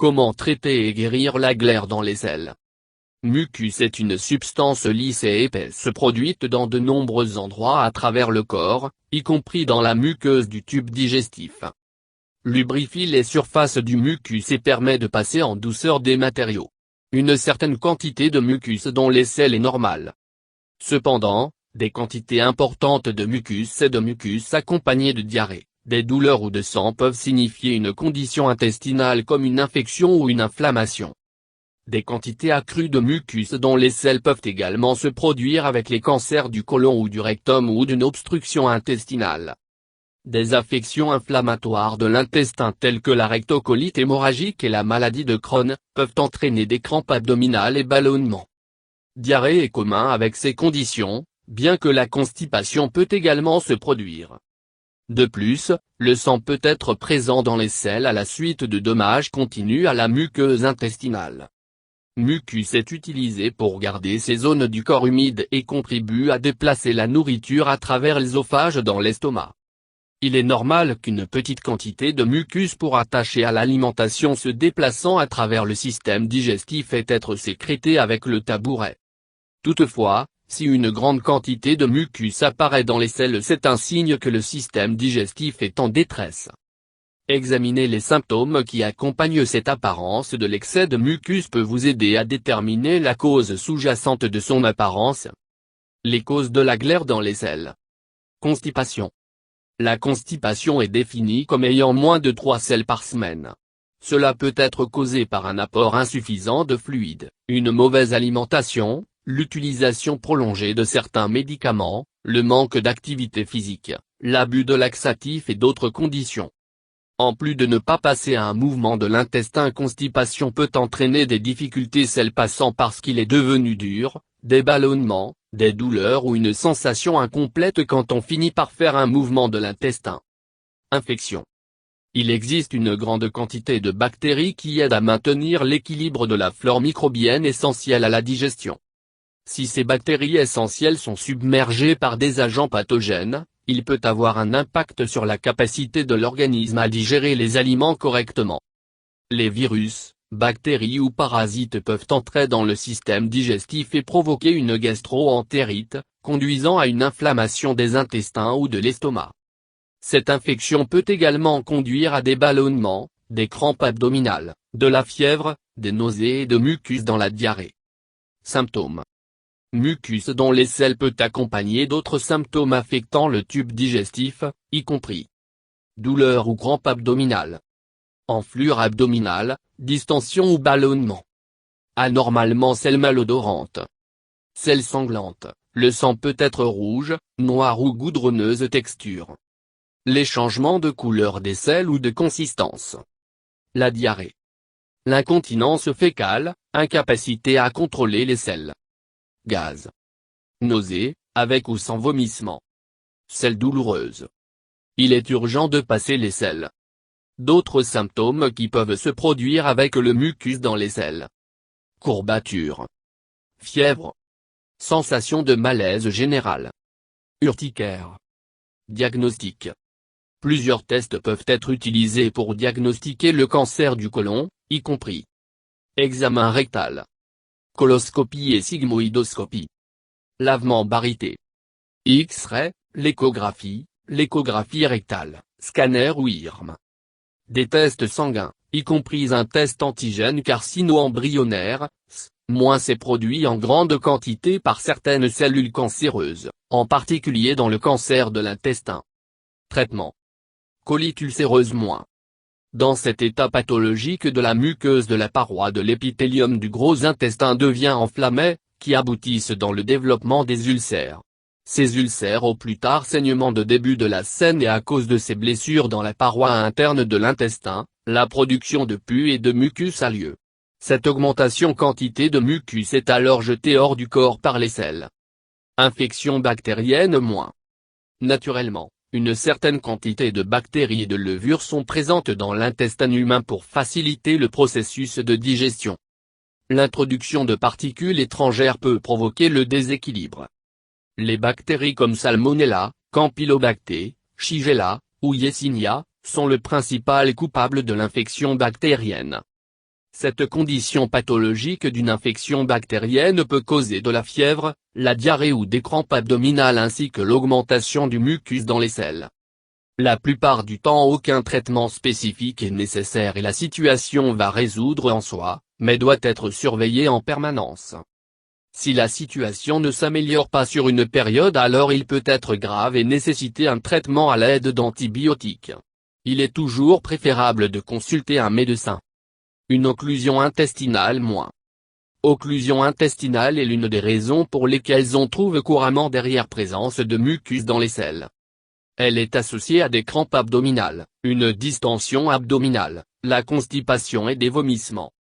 Comment traiter et guérir la glaire dans les selles? Mucus est une substance lisse et épaisse produite dans de nombreux endroits à travers le corps, y compris dans la muqueuse du tube digestif. Lubrifie les surfaces du mucus et permet de passer en douceur des matériaux. Une certaine quantité de mucus dans les selles est normale. Cependant, des quantités importantes de mucus et de mucus accompagnées de diarrhée, des douleurs ou de sang peuvent signifier une condition intestinale comme une infection ou une inflammation. Des quantités accrues de mucus dans les selles peuvent également se produire avec les cancers du côlon ou du rectum ou d'une obstruction intestinale. Des affections inflammatoires de l'intestin telles que la rectocolite hémorragique et la maladie de Crohn, peuvent entraîner des crampes abdominales et ballonnements. Diarrhée est commun avec ces conditions, bien que la constipation peut également se produire. De plus, le sang peut être présent dans les selles à la suite de dommages continus à la muqueuse intestinale. Mucus est utilisé pour garder ces zones du corps humides et contribue à déplacer la nourriture à travers l'œsophage dans l'estomac. Il est normal qu'une petite quantité de mucus pour attacher à l'alimentation se déplaçant à travers le système digestif ait être sécrétée avec le tabouret. Toutefois, si une grande quantité de mucus apparaît dans les selles, c'est un signe que le système digestif est en détresse. Examiner les symptômes qui accompagnent cette apparence de l'excès de mucus peut vous aider à déterminer la cause sous-jacente de son apparence. Les causes de la glaire dans les selles. Constipation. La constipation est définie comme ayant moins de 3 selles par semaine. Cela peut être causé par un apport insuffisant de fluide, une mauvaise alimentation, l'utilisation prolongée de certains médicaments, le manque d'activité physique, l'abus de laxatifs et d'autres conditions. En plus de ne pas passer à un mouvement de l'intestin, constipation peut entraîner des difficultés selles passant parce qu'il est devenu dur, des ballonnements, des douleurs ou une sensation incomplète quand on finit par faire un mouvement de l'intestin. Infection. Il existe une grande quantité de bactéries qui aident à maintenir l'équilibre de la flore microbienne essentielle à la digestion. Si ces bactéries essentielles sont submergées par des agents pathogènes, il peut avoir un impact sur la capacité de l'organisme à digérer les aliments correctement. Les virus, bactéries ou parasites peuvent entrer dans le système digestif et provoquer une gastro-entérite, conduisant à une inflammation des intestins ou de l'estomac. Cette infection peut également conduire à des ballonnements, des crampes abdominales, de la fièvre, des nausées et de mucus dans la diarrhée. Symptômes. Mucus dans les selles peut accompagner d'autres symptômes affectant le tube digestif, y compris douleur ou crampes abdominales, enflure abdominale, distension ou ballonnement, anormalement selles malodorantes, selles sanglantes, le sang peut être rouge, noir ou goudronneuse texture, les changements de couleur des selles ou de consistance, la diarrhée, l'incontinence fécale, incapacité à contrôler les selles, gaz, nausées, avec ou sans vomissement, selles douloureuses. Il est urgent de passer les selles. D'autres symptômes qui peuvent se produire avec le mucus dans les selles. Courbatures. Fièvre. Sensation de malaise général. Urticaire. Diagnostic. Plusieurs tests peuvent être utilisés pour diagnostiquer le cancer du côlon, y compris examen rectal, coloscopie et sigmoïdoscopie, lavement baryté, X-ray, l'échographie rectale, scanner ou IRM. Des tests sanguins, y compris un test antigène carcino-embryonnaire, c'est produit en grande quantité par certaines cellules cancéreuses, en particulier dans le cancer de l'intestin. Traitement. Colite ulcéreuse -. Dans cet état pathologique de la muqueuse de la paroi de l'épithélium du gros intestin devient enflammée, qui aboutissent dans le développement des ulcères. Ces ulcères au plus tard saignement de début de la scène et à cause de ces blessures dans la paroi interne de l'intestin, la production de pus et de mucus a lieu. Cette augmentation quantité de mucus est alors jetée hors du corps par les selles. Infection bactérienne -. Naturellement, une certaine quantité de bactéries et de levures sont présentes dans l'intestin humain pour faciliter le processus de digestion. L'introduction de particules étrangères peut provoquer le déséquilibre. Les bactéries comme Salmonella, Campylobacter, Shigella, ou Yersinia, sont le principal coupable de l'infection bactérienne. Cette condition pathologique d'une infection bactérienne peut causer de la fièvre, la diarrhée ou des crampes abdominales ainsi que l'augmentation du mucus dans les selles. La plupart du temps aucun traitement spécifique est nécessaire et la situation va résoudre en soi, mais doit être surveillée en permanence. Si la situation ne s'améliore pas sur une période, alors il peut être grave et nécessiter un traitement à l'aide d'antibiotiques. Il est toujours préférable de consulter un médecin. Une occlusion intestinale Occlusion intestinale est l'une des raisons pour lesquelles on trouve couramment derrière présence de mucus dans les selles. Elle est associée à des crampes abdominales, une distension abdominale, la constipation et des vomissements.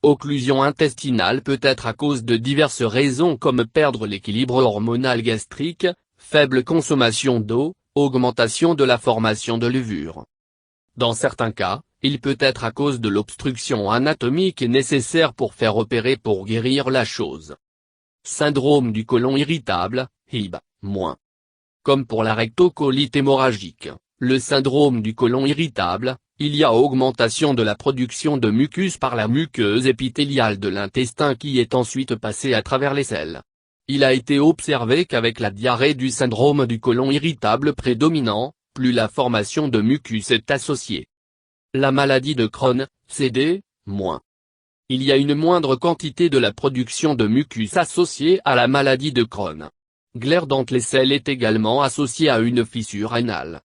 Occlusion intestinale peut être à cause de diverses raisons comme perdre l'équilibre hormonal gastrique, faible consommation d'eau, augmentation de la formation de levures. Dans certains cas, il peut être à cause de l'obstruction anatomique nécessaire pour faire opérer pour guérir la chose. Syndrome du côlon irritable, HIB-. Comme pour la rectocolite hémorragique, le syndrome du côlon irritable, il y a augmentation de la production de mucus par la muqueuse épithéliale de l'intestin qui est ensuite passée à travers les selles. Il a été observé qu'avec la diarrhée du syndrome du côlon irritable prédominant, plus la formation de mucus est associée. La maladie de Crohn, CD-. Il y a une moindre quantité de la production de mucus associée à la maladie de Crohn. Glaire dans les selles est également associée à une fissure anale.